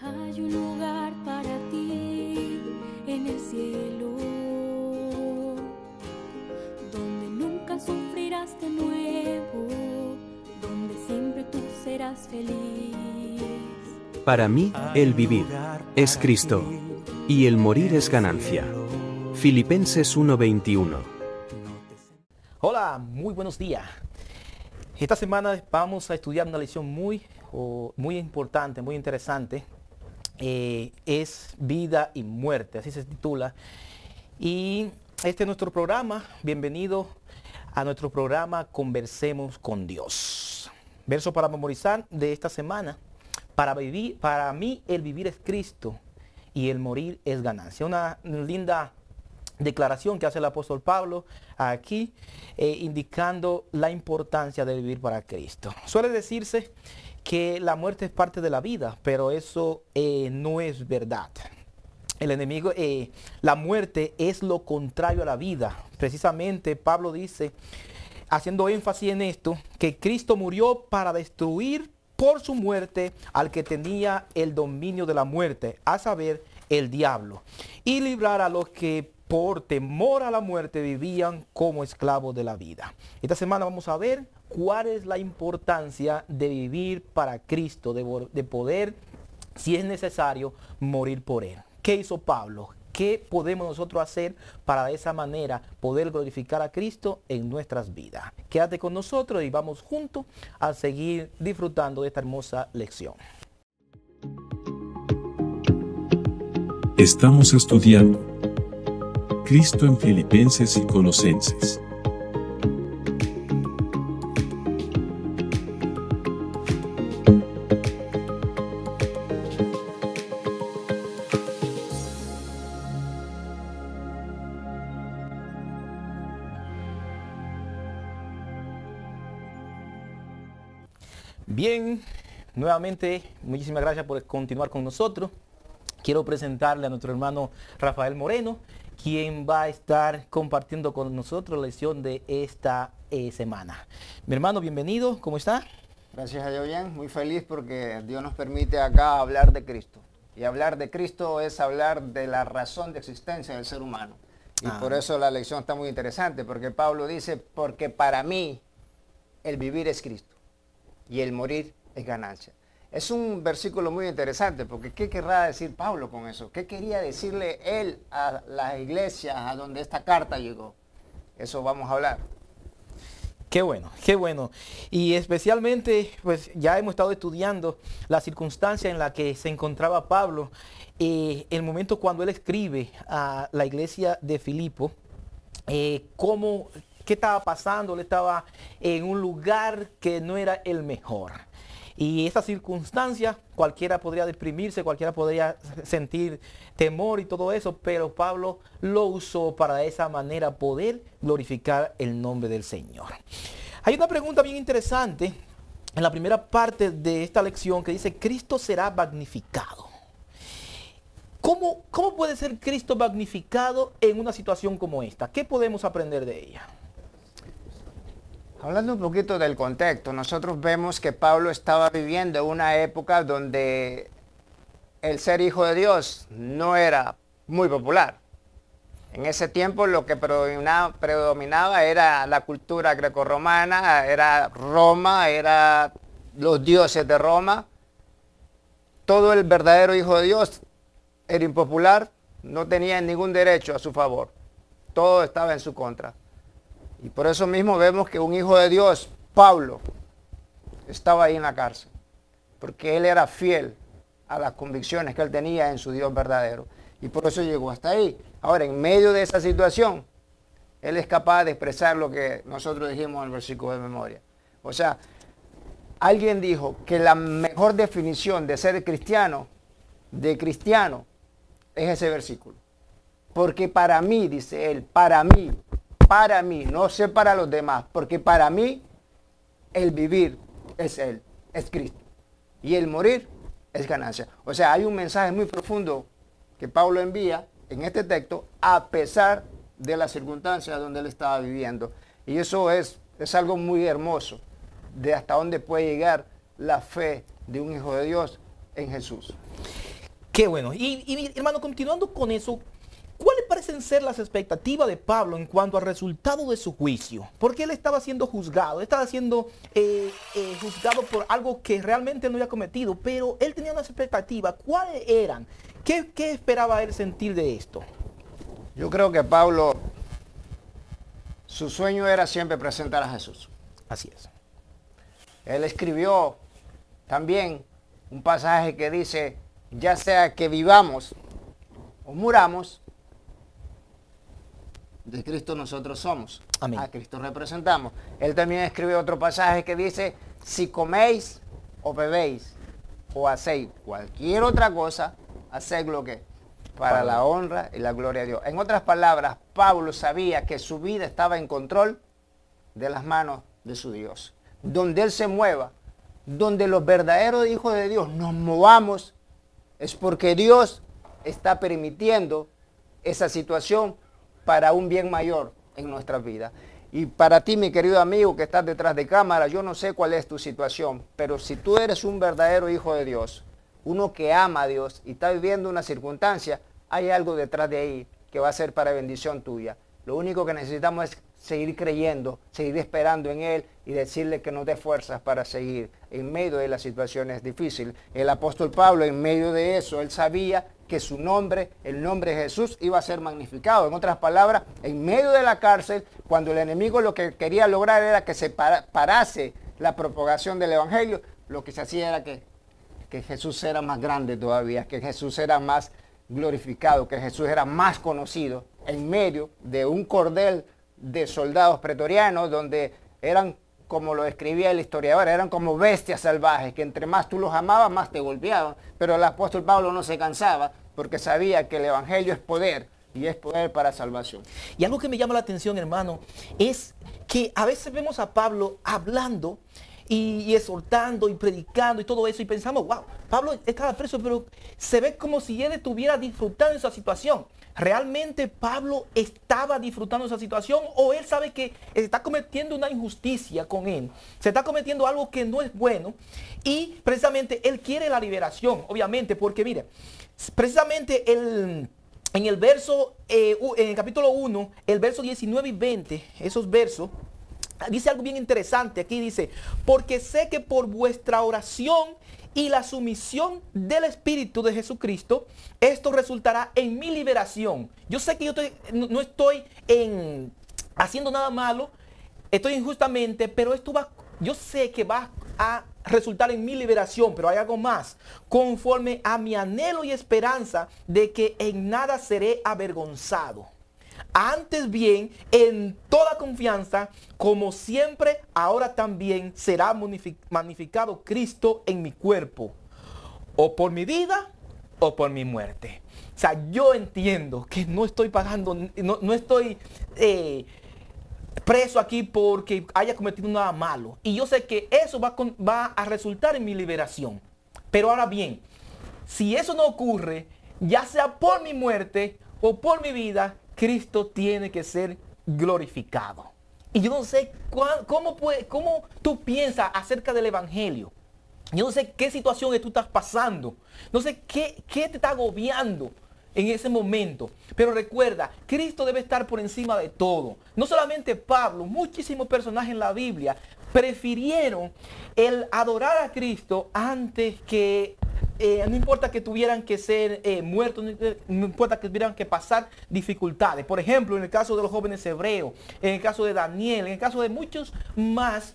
Hay un lugar para ti en el cielo, donde nunca sufrirás de nuevo, donde siempre tú serás feliz. Para mí, el vivir es Cristo, y el morir es ganancia. Filipenses 1:21. Hola, muy buenos días. Esta semana vamos a estudiar una lección muy importante, muy interesante. Es vida y muerte, así se titula. Y este es nuestro programa. Bienvenido a nuestro programa Conversemos con Dios. Verso para memorizar de esta semana. Para mí el vivir es Cristo y el morir es ganancia. Una linda declaración que hace el apóstol Pablo aquí, indicando la importancia de vivir para Cristo. Suele decirse que la muerte es parte de la vida, pero eso no es verdad. El enemigo, la muerte es lo contrario a la vida. Precisamente Pablo dice, haciendo énfasis en esto, que Cristo murió para destruir por su muerte al que tenía el dominio de la muerte, a saber, el diablo, y librar a los que por temor a la muerte vivían como esclavos de la vida. Esta semana vamos a ver cuál es la importancia de vivir para Cristo, de poder, si es necesario, morir por Él. ¿Qué hizo Pablo? ¿Qué podemos nosotros hacer para de esa manera poder glorificar a Cristo en nuestras vidas? Quédate con nosotros y vamos juntos a seguir disfrutando de esta hermosa lección. Estamos estudiando Cristo en Filipenses y Colosenses. Bien, nuevamente, muchísimas gracias por continuar con nosotros. Quiero presentarle a nuestro hermano Rafael Moreno, quien va a estar compartiendo con nosotros la lección de esta semana. Mi hermano, bienvenido, ¿cómo está? Gracias a Dios, bien, muy feliz porque Dios nos permite acá hablar de Cristo. Y hablar de Cristo es hablar de la razón de existencia del ser humano. Y por eso la lección está muy interesante, porque Pablo dice, porque para mí el vivir es Cristo y el morir es ganancia. Es un versículo muy interesante, porque ¿qué querrá decir Pablo con eso? ¿Qué quería decirle él a las iglesias a donde esta carta llegó? Eso vamos a hablar. Qué bueno, qué bueno. Y especialmente, pues ya hemos estado estudiando la circunstancia en la que se encontraba Pablo, el momento cuando él escribe a la iglesia de Filipo, qué estaba pasando. Él estaba en un lugar que no era el mejor. Y esa circunstancia, cualquiera podría deprimirse, cualquiera podría sentir temor y todo eso, pero Pablo lo usó para de esa manera poder glorificar el nombre del Señor. Hay una pregunta bien interesante en la primera parte de esta lección que dice, Cristo será magnificado. ¿Cómo puede ser Cristo magnificado en una situación como esta? ¿Qué podemos aprender de ella? Hablando un poquito del contexto, nosotros vemos que Pablo estaba viviendo una época donde el ser hijo de Dios no era muy popular. En ese tiempo lo que predominaba era la cultura grecorromana, era Roma, era los dioses de Roma. Todo el verdadero hijo de Dios era impopular, no tenía ningún derecho a su favor. Todo estaba en su contra. Y por eso mismo vemos que un hijo de Dios, Pablo, estaba ahí en la cárcel. Porque él era fiel a las convicciones que él tenía en su Dios verdadero. Y por eso llegó hasta ahí. Ahora, en medio de esa situación, él es capaz de expresar lo que nosotros dijimos en el versículo de memoria. O sea, alguien dijo que la mejor definición de ser cristiano, es ese versículo. Porque para mí, dice él, para mí, no sé para los demás, porque para mí el vivir es Él, es Cristo. Y el morir es ganancia. O sea, hay un mensaje muy profundo que Pablo envía en este texto a pesar de las circunstancias donde él estaba viviendo. Y eso es algo muy hermoso de hasta dónde puede llegar la fe de un hijo de Dios en Jesús. Qué bueno. Y hermano, continuando con eso, ¿cuáles parecen ser las expectativas de Pablo en cuanto al resultado de su juicio? Porque él estaba siendo juzgado, estaba siendo juzgado por algo que realmente no había cometido, pero él tenía unas expectativas. ¿Cuáles eran? ¿Qué esperaba él sentir de esto? Yo creo que Pablo, su sueño era siempre presentar a Jesús. Así es. Él escribió también un pasaje que dice, ya sea que vivamos o muramos, de Cristo nosotros somos. Amén. A Cristo representamos. Él también escribió otro pasaje que dice, si coméis o bebéis o hacéis cualquier otra cosa, haced lo que para la honra y la gloria de Dios. En otras palabras, Pablo sabía que su vida estaba en control de las manos de su Dios. Donde Él se mueva, donde los verdaderos hijos de Dios nos movamos, es porque Dios está permitiendo esa situación para un bien mayor en nuestras vidas. Y para ti, mi querido amigo que estás detrás de cámara, yo no sé cuál es tu situación, pero si tú eres un verdadero hijo de Dios, uno que ama a Dios y está viviendo una circunstancia, hay algo detrás de ahí que va a ser para bendición tuya. Lo único que necesitamos es seguir creyendo, seguir esperando en Él y decirle que nos dé fuerzas para seguir en medio de las situaciones difíciles. El apóstol Pablo, en medio de eso, él sabía que su nombre, el nombre de Jesús, iba a ser magnificado. En otras palabras, en medio de la cárcel, cuando el enemigo lo que quería lograr era que se parase la propagación del evangelio, lo que se hacía era que Jesús era más grande todavía, que Jesús era más glorificado, que Jesús era más conocido en medio de un cordel de soldados pretorianos donde eran, como lo describía el historiador, eran como bestias salvajes, que entre más tú los amabas, más te golpeaban. Pero el apóstol Pablo no se cansaba porque sabía que el evangelio es poder y es poder para salvación. Y algo que me llama la atención, hermano, es que a veces vemos a Pablo hablando y exhortando y predicando y todo eso y pensamos, wow, Pablo estaba preso, pero se ve como si él estuviera disfrutando de esa situación. ¿Realmente Pablo estaba disfrutando de esa situación o él sabe que está cometiendo una injusticia con él? Se está cometiendo algo que no es bueno y precisamente él quiere la liberación, obviamente, porque mire, precisamente en el verso, en el capítulo 1, el verso 19 y 20, esos versos, dice algo bien interesante. Aquí dice, porque sé que por vuestra oración y la sumisión del Espíritu de Jesucristo, esto resultará en mi liberación. Yo sé que no estoy haciendo nada malo, estoy injustamente, pero yo sé que va a resultar en mi liberación, pero hay algo más, conforme a mi anhelo y esperanza de que en nada seré avergonzado. Antes bien, en toda confianza, como siempre, ahora también será magnificado Cristo en mi cuerpo, o por mi vida, o por mi muerte. O sea, yo entiendo que no estoy pagando, no estoy preso aquí porque haya cometido nada malo. Y yo sé que eso va a resultar en mi liberación. Pero ahora bien, si eso no ocurre, ya sea por mi muerte o por mi vida, Cristo tiene que ser glorificado. Y yo no sé cómo tú piensas acerca del evangelio. Yo no sé qué situación tú estás pasando. No sé qué te está agobiando en ese momento. Pero recuerda, Cristo debe estar por encima de todo. No solamente Pablo, muchísimos personajes en la Biblia prefirieron el adorar a Cristo antes que no importa que tuvieran que ser muertos, no importa que tuvieran que pasar dificultades. Por ejemplo, en el caso de los jóvenes hebreos, en el caso de Daniel, en el caso de muchos más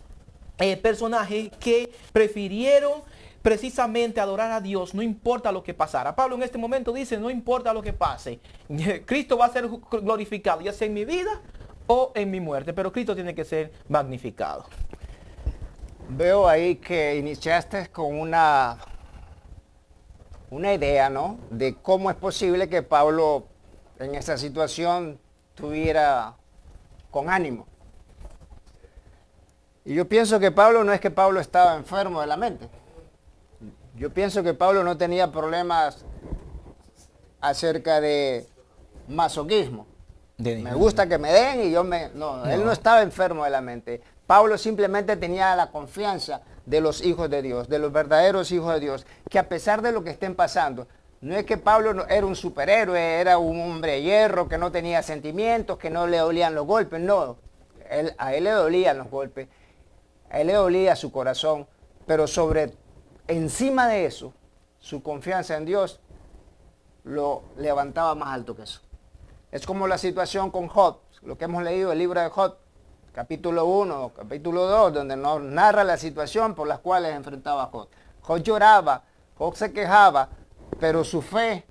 personajes que prefirieron precisamente adorar a Dios, no importa lo que pasara. Pablo en este momento dice, no importa lo que pase, Cristo va a ser glorificado, ya sea en mi vida o en mi muerte, pero Cristo tiene que ser magnificado. Veo ahí que iniciaste con una idea, ¿no? De cómo es posible que Pablo en esa situación tuviera con ánimo. Y yo pienso que Pablo no es que Pablo estaba enfermo de la mente. Yo pienso que Pablo no tenía problemas acerca de masoquismo. Me gusta que me den y yo me... No, él no estaba enfermo de la mente. Pablo simplemente tenía la confianza de los hijos de Dios, de los verdaderos hijos de Dios, que a pesar de lo que estén pasando, No es que Pablo era un superhéroe, era un hombre de hierro que no tenía sentimientos, que no le dolían los golpes. No, a él le dolían los golpes, a él le dolía su corazón, pero encima de eso, su confianza en Dios lo levantaba más alto que eso. Es como la situación con Job, lo que hemos leído el libro de Job, capítulo 1, capítulo 2, donde nos narra la situación por las cuales enfrentaba Job. Job lloraba, Job se quejaba, pero su fe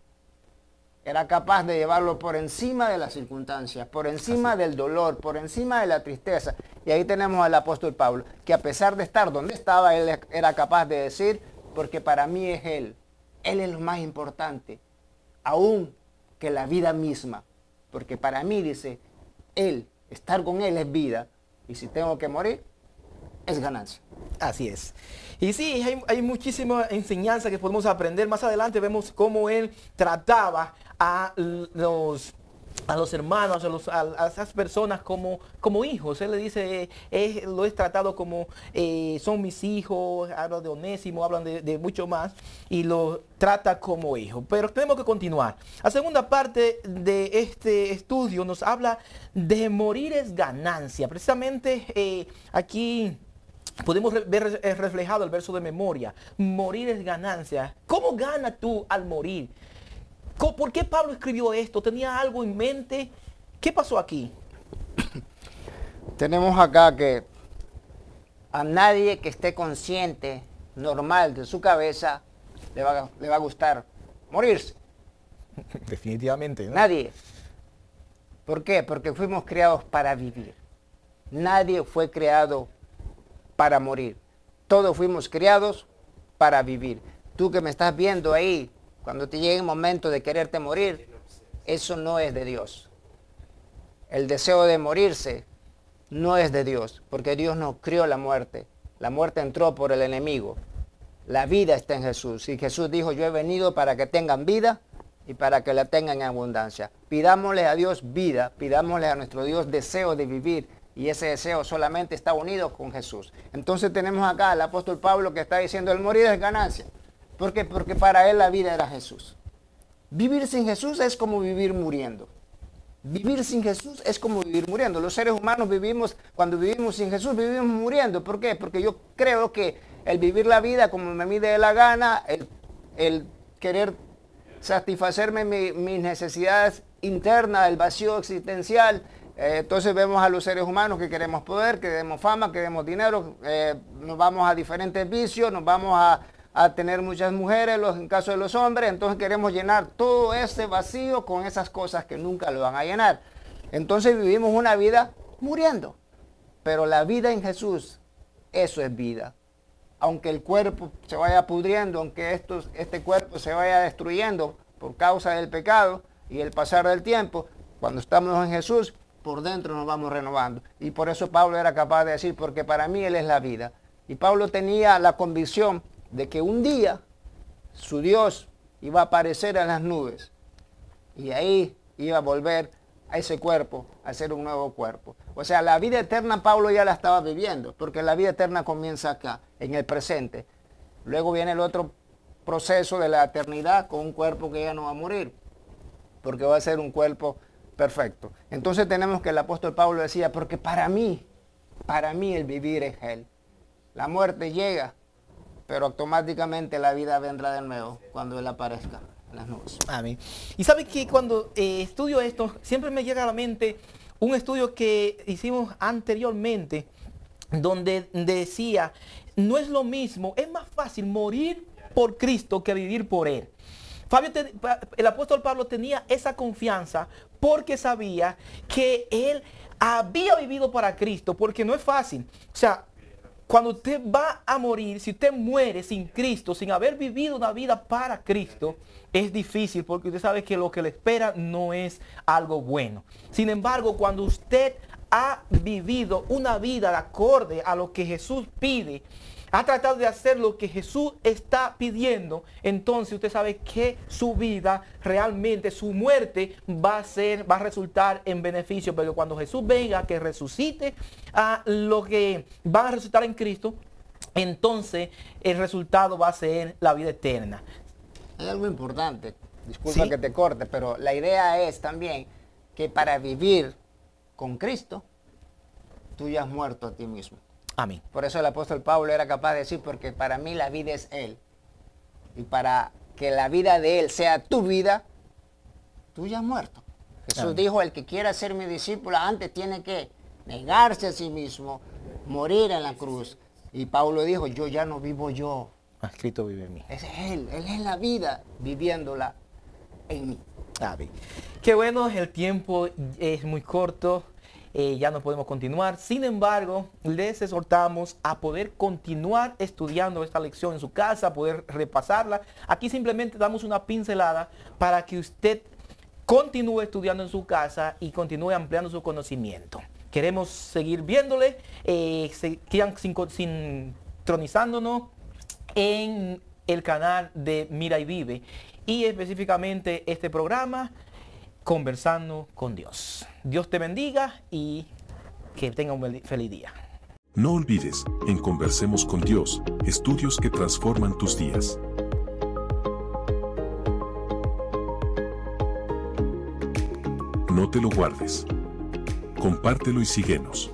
era capaz de llevarlo por encima de las circunstancias, por encima del dolor, por encima de la tristeza. Y ahí tenemos al apóstol Pablo, que a pesar de estar donde estaba, él era capaz de decir, porque para mí es Él es lo más importante, aún que la vida misma. Porque para mí, dice, estar con Él es vida, y si tengo que morir, es ganancia. Así es. Y sí, hay muchísima enseñanza que podemos aprender. Más adelante vemos cómo él trataba a los hermanos, a esas personas como hijos. Él le dice, lo he tratado como son mis hijos, habla de Onésimo, hablan de mucho más, y lo trata como hijo. Pero tenemos que continuar. La segunda parte de este estudio nos habla de morir es ganancia. Precisamente aquí podemos ver reflejado el verso de memoria. Morir es ganancia. ¿Cómo ganas tú al morir? ¿Por qué Pablo escribió esto? ¿Tenía algo en mente? ¿Qué pasó aquí? Tenemos acá que a nadie que esté consciente, normal de su cabeza, le va a gustar morirse. Definitivamente, ¿no? Nadie. ¿Por qué? Porque fuimos creados para vivir. Nadie fue creado para morir. Todos fuimos creados para vivir. Tú que me estás viendo ahí, cuando te llegue el momento de quererte morir, eso no es de Dios. El deseo de morirse no es de Dios, porque Dios no creó la muerte. La muerte entró por el enemigo. La vida está en Jesús. Y Jesús dijo, yo he venido para que tengan vida y para que la tengan en abundancia. Pidámosle a Dios vida, pidámosle a nuestro Dios deseo de vivir. Y ese deseo solamente está unido con Jesús. Entonces tenemos acá al apóstol Pablo que está diciendo, el morir es ganancia. ¿Por qué? Porque para él la vida era Jesús. Vivir sin Jesús es como vivir muriendo. Vivir sin Jesús es como vivir muriendo. Los seres humanos cuando vivimos sin Jesús, vivimos muriendo. ¿Por qué? Porque yo creo que el vivir la vida como me mide la gana, el querer satisfacerme mis necesidades internas, el vacío existencial. Entonces vemos a los seres humanos que queremos poder, queremos fama, queremos dinero, nos vamos a diferentes vicios, nos vamos a tener muchas mujeres, en caso de los hombres, entonces queremos llenar todo ese vacío con esas cosas que nunca lo van a llenar. Entonces vivimos una vida muriendo, pero la vida en Jesús, eso es vida. Aunque el cuerpo se vaya pudriendo, aunque este cuerpo se vaya destruyendo por causa del pecado y el pasar del tiempo, cuando estamos en Jesús, por dentro nos vamos renovando. Y por eso Pablo era capaz de decir, porque para mí Él es la vida. Y Pablo tenía la convicción de que un día su Dios iba a aparecer en las nubes. Y ahí iba a volver a ese cuerpo, a ser un nuevo cuerpo. O sea, la vida eterna Pablo ya la estaba viviendo, porque la vida eterna comienza acá, en el presente. Luego viene el otro proceso de la eternidad con un cuerpo que ya no va a morir, porque va a ser un cuerpo perfecto. Entonces tenemos que el apóstol Pablo decía, porque para mí el vivir es Él. La muerte llega, pero automáticamente la vida vendrá de nuevo cuando Él aparezca en las nubes. Amén. Y sabe que cuando estudio esto, siempre me llega a la mente un estudio que hicimos anteriormente, donde decía, no es lo mismo, es más fácil morir por Cristo que vivir por Él. El apóstol Pablo tenía esa confianza porque sabía que él había vivido para Cristo, porque no es fácil. O sea, cuando usted va a morir, si usted muere sin Cristo, sin haber vivido una vida para Cristo, es difícil porque usted sabe que lo que le espera no es algo bueno. Sin embargo, cuando usted ha vivido una vida de acorde a lo que Jesús pide, ha tratado de hacer lo que Jesús está pidiendo, entonces usted sabe que su vida realmente, su muerte va a resultar en beneficio, porque cuando Jesús venga, que resucite a lo que va a resucitar en Cristo, entonces el resultado va a ser la vida eterna. Hay algo importante, disculpa ¿Sí? que te corte, pero la idea es también que para vivir con Cristo, tú ya has muerto a ti mismo. Amén. Por eso el apóstol Pablo era capaz de decir, porque para mí la vida es Él. Y para que la vida de Él sea tu vida, tú ya has muerto. Jesús Amén. dijo, el que quiera ser mi discípulo antes tiene que negarse a sí mismo, morir en la cruz. Y Pablo dijo, yo ya no vivo yo. Cristo vive en mí. Es Él es la vida viviéndola en mí. Amén. Qué bueno, el tiempo es muy corto. Ya no podemos continuar. Sin embargo, les exhortamos a poder continuar estudiando esta lección en su casa, poder repasarla. Aquí simplemente damos una pincelada para que usted continúe estudiando en su casa y continúe ampliando su conocimiento. Queremos seguir viéndole, sigan sintonizándonos en el canal de Mira y Vive y específicamente este programa Conversando con Dios. Dios te bendiga y que tenga un feliz día. No olvides, en Conversemos con Dios, estudios que transforman tus días. No te lo guardes. Compártelo y síguenos.